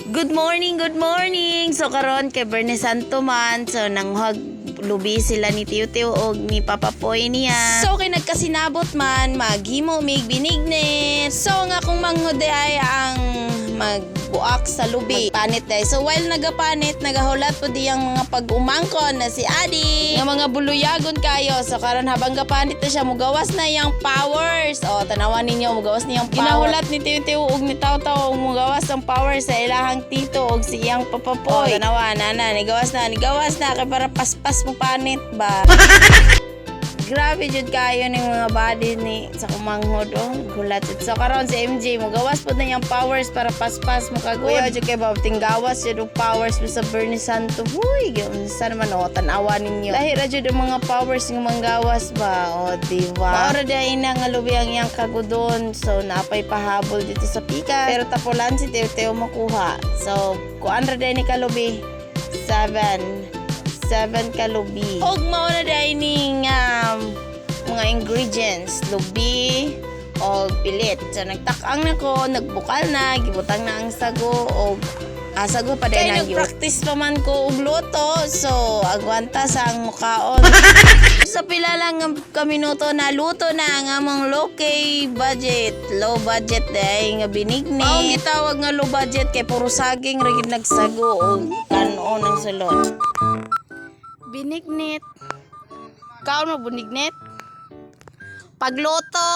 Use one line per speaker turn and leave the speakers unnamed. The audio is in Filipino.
Good morning, good morning. So karon kay Bernie Santo man, so nanghag lubi sila ni Tiyo Tiyo og ni Papa Poy niya. So kay nagkasinabot man maghimo mig binignit. So nga kung manghude ay ang magbuak sa lubi, magpanit day. So while nagapanit, nagahulat po diyang mga pag-umangkon na si Adi, nga mga buluyagon kayo. So karon habang gapanit na siya, mugawas na iyang powers. O tanawan ninyo, mugawas niyang power. Ginahulat ni Tiyo Tiyo og ni Taw Taw og mugawas ang power sa ilahang tito og si iyang Papa Poy. O tanawan na, nigawas na kay para paspas mo panit ba. Grabe jud kayo ning mga body ni sa kumanghod gulat jud. So karon si MJ mo gawas pod na yang powers para paspas mo kagud. Kuya jud kay babting gawas jud og powers sa Bernie Santo. Huy, sa naman tan-awa ninyo. Dahil ra jud ang mga powers ng manggawas ba. O di ba? Ora dai na nga lubi ang iyang kagudon. So napay pahabol dito sa pika. Pero tapulan si Teo Teo makuha. So kuan ra dai ni kalubi 7 kalubi. Og mao na dai ning mga ingredients, lubi og pilit. So nagtak-ang nako, nagbukal na, gibutang na ang sago og sago pa dai na gyud. Nag-practice pa man ko og luto. So agwanta sa ang mukaon. Sa pila lang ka minuto na luto na ang among low budget dai nga binignit. Mao gitawag nga low budget kay puro saging ra gid nagsago og kanon ang sulod. Binignit. Kaon mo binignit? Pagluto.